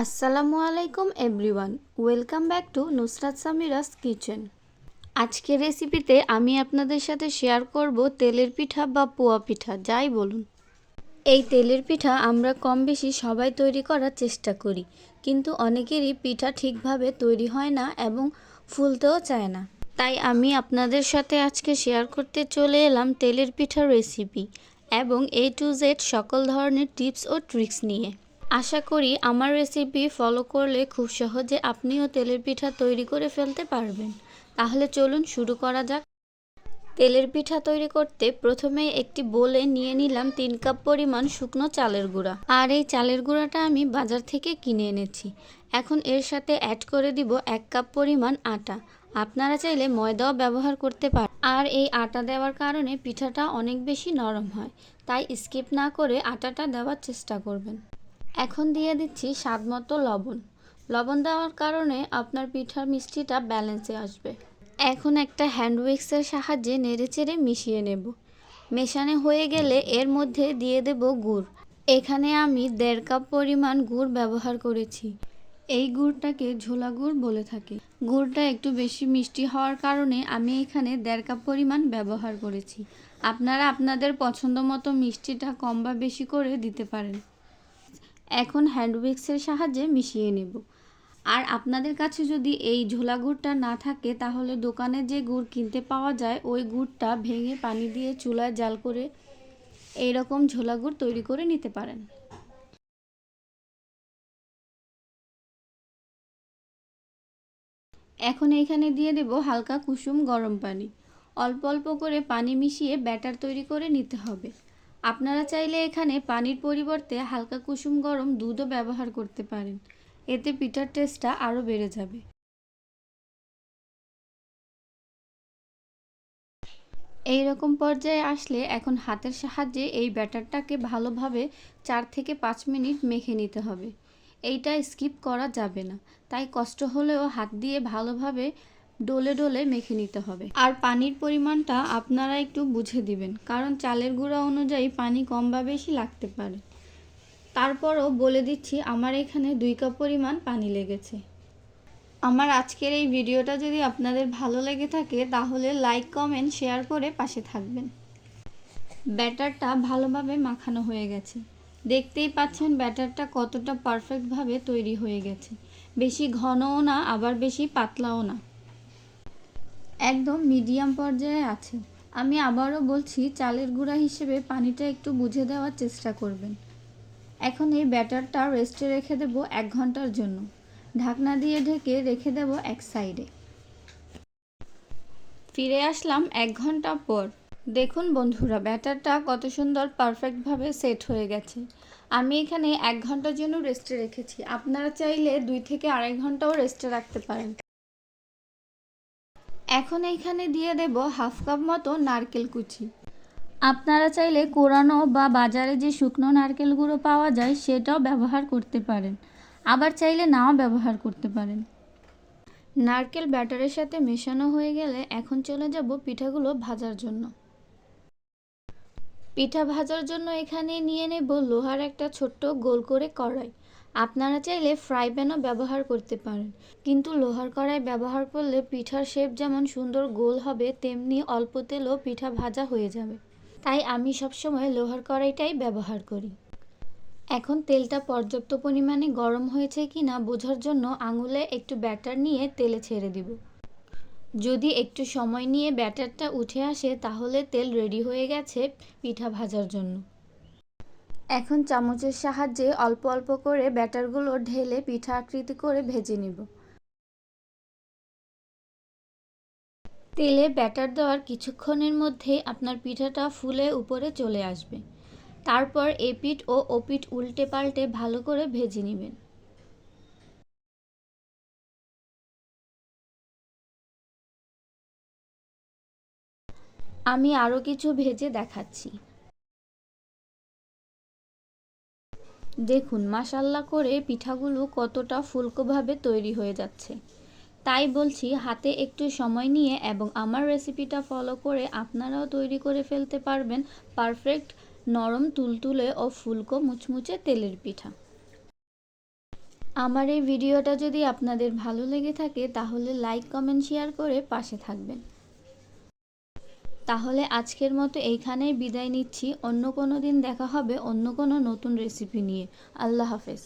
আসসালামু আলাইকুম everyone, welcome back to Nusrat Samira's kitchen. আজকের রেসিপিতে আমি আপনাদের সাথে শেয়ার করব তেলের পিঠা বা পোয়া পিঠা যাই বলুন। এই তেলের পিঠা আমরা কম বেশি সবাই তৈরি করার চেষ্টা করি, কিন্তু অনেকেরই পিঠা ঠিকভাবে তৈরি হয় না এবং ফুলতেও চায় না। তাই আমি আপনাদের সাথে আজকে শেয়ার করতে চলে এলাম তেলের পিঠার রেসিপি এবং A to Z সকল ধরনের টিপস ও ট্রিক্স নিয়ে। আশা করি আমার রেসিপি ফলো করলে খুব সহজে আপনিও তেলের পিঠা তৈরি করে ফেলতে পারবেন। তাহলে চলুন শুরু করা যাক। তেলের পিঠা তৈরি করতে প্রথমে একটি বোলে নিয়ে নিলাম 3 কাপ পরিমাণ শুকনো চালের গুঁড়া। আর এই চালের গুঁড়াটা আমি বাজার থেকে কিনে এনেছি। এখন এর সাথে অ্যাড করে দিব 1 কাপ পরিমাণ আটা। আপনারা চাইলে ময়দাও ব্যবহার করতে পারেন। আর এই আটা দেওয়ার কারণে পিঠাটা অনেক বেশি নরম হয়, তাই স্কিপ না করে আটাটা দেওয়ার চেষ্টা করবেন। এখন দিয়ে দিচ্ছি স্বাদমতো লবণ। লবণ দেওয়ার কারণে আপনার পিঠার মিষ্টিটা ব্যালেন্সে আসবে। এখন একটা হ্যান্ড উইক্সের সাহায্যে নেড়েচেড়ে মিশিয়ে নেব। মেশানো হয়ে গেলে এর মধ্যে দিয়ে দেব গুড়। এখানে আমি 1.5 কাপ পরিমাণ গুড় ব্যবহার করেছি। এই গুড়টাকে ঝোলা গুড় বলে থাকি। গুড়টা একটু বেশি মিষ্টি হওয়ার কারণে আমি এখানে 1.5 কাপ পরিমাণ ব্যবহার করেছি। আপনারা আপনাদের পছন্দ মতো মিষ্টিটা কম বা বেশি করে দিতে পারেন। এখন হ্যান্ড উইক্সের সাহায্যে মিশিয়ে নেব। আর আপনাদের কাছে যদি এই ঝোলা গুড়টা না থাকে, তাহলে দোকানে যে গুড় কিনতে পাওয়া যায় ওই গুড়টা ভেঙে পানি দিয়ে চুলায় জাল করে এইরকম ঝোলা গুড় তৈরি করে নিতে পারেন। এখন এইখানে দিয়ে দেব হালকা কুসুম গরম পানি। অল্প অল্প করে পানি মিশিয়ে ব্যাটার তৈরি করে নিতে হবে। আপনারা চাইলে এখানে পানির পরিবর্তে হালকা কুসুম গরম দুধও ব্যবহার করতে পারেন। এতে পিঠার টেস্টটা আরও বেড়ে যাবে। এই রকম পর্যায়ে আসলে এখন হাতের সাহায্যে এই ব্যাটারটাকে ভালোভাবে 4 থেকে 5 মিনিট মেখে নিতে হবে। এইটা স্কিপ করা যাবে না, তাই কষ্ট হলেও হাত দিয়ে ভালোভাবে ডলে ডলে মেখে নিতে হবে। আর পানির পরিমাণটা আপনারা একটু বুঝে দিবেন, কারণ চালের গুঁড়া অনুযায়ী পানি কম বা বেশি লাগতে পারে। তারপরও বলে দিচ্ছি, আমার এখানে 2 কাপ পরিমাণ পানি লেগেছে। আমার আজকের এই ভিডিওটা যদি আপনাদের ভালো লেগে থাকে, তাহলে লাইক, কমেন্ট, শেয়ার করে পাশে থাকবেন। ব্যাটারটা ভালোভাবে মাখানো হয়ে গেছে। দেখতেই পাচ্ছেন ব্যাটারটা কতটা পারফেক্টভাবে তৈরি হয়ে গেছে। বেশি ঘনও না, আবার বেশি পাতলাও না, একদম মিডিয়াম পর্যায়ে আছে। আমি আবারও বলছি, চালের গুঁড়া হিসেবে পানিটা একটু বুঝে দেওয়ার চেষ্টা করবেন। এখন এই ব্যাটারটা রেস্টে রেখে দেব 1 ঘন্টার জন্য। ঢাকনা দিয়ে ঢেকে রেখে দেব এক সাইডে। ফিরে আসলাম 1 ঘন্টা পর। দেখুন বন্ধুরা, ব্যাটারটা কত সুন্দর পারফেক্টভাবে সেট হয়ে গেছে। আমি এখানে 1 ঘন্টার জন্য রেস্টে রেখেছি। আপনারা চাইলে 2 থেকে 2.5 ঘন্টাও রেস্টে রাখতে পারেন। এখন এইখানে দিয়ে দেব হাফ কাপ মতো নারকেল কুচি। আপনারা চাইলে কোরানো বা বাজারে যে শুকনো নারকেলগুলো পাওয়া যায় সেটাও ব্যবহার করতে পারেন, আবার চাইলে নাও ব্যবহার করতে পারেন। নারকেল ব্যাটারের সাথে মেশানো হয়ে গেলে এখন চলে যাব পিঠাগুলো ভাজার জন্য। পিঠা ভাজার জন্য এখানে নিয়ে নেব লোহার একটা ছোট্ট গোল করে কড়াই। আপনারা চাইলে ফ্রাই প্যানও ব্যবহার করতে পারেন, কিন্তু লোহার কড়াই ব্যবহার করলে পিঠার শেপ যেমন সুন্দর গোল হবে, তেমনি অল্প তেলেও পিঠা ভাজা হয়ে যাবে। তাই আমি সবসময় লোহার কড়াইটাই ব্যবহার করি। এখন তেলটা পর্যাপ্ত পরিমাণে গরম হয়েছে কিনা বোঝার জন্য আঙুলে একটু ব্যাটার নিয়ে তেলে ছেড়ে দিব। যদি একটু সময় নিয়ে ব্যাটারটা উঠে আসে, তাহলে তেল রেডি হয়ে গেছে পিঠা ভাজার জন্য। এখন চামচের সাহায্যে অল্প অল্প করে ব্যাটারগুলো ঢেলে পিঠা আকৃতি করে ভেজে নিব। তেলে ব্যাটার দেওয়ার কিছুক্ষণের মধ্যেই আপনার পিঠাটা ফুলে উপরে চলে আসবে। তারপর এপিঠ ও ওপিঠ উল্টে পাল্টে ভালো করে ভেজে নেবেন। আমি আরও কিছু ভেজে দেখাচ্ছি। দেখুন মাশাল্লাহ করে পিঠাগুলো কতটা ফুলকোভাবে তৈরি হয়ে যাচ্ছে। তাই বলছি, হাতে একটু সময় নিয়ে এবং আমার রেসিপিটা ফলো করে আপনারাও তৈরি করে ফেলতে পারবেন পারফেক্ট নরম তুলতুলে ও ফুলকো মুচমুচে তেলের পিঠা। আমার এই ভিডিওটা যদি আপনাদের ভালো লেগে থাকে তাহলে লাইক কমেন্ট শেয়ার করে পাশে থাকবেন। তাহলে আজকের মতো এইখানেই বিদায় নিচ্ছি। অন্য কোনো দিন দেখা হবে অন্য কোনো নতুন রেসিপি নিয়ে। আল্লাহ হাফেজ।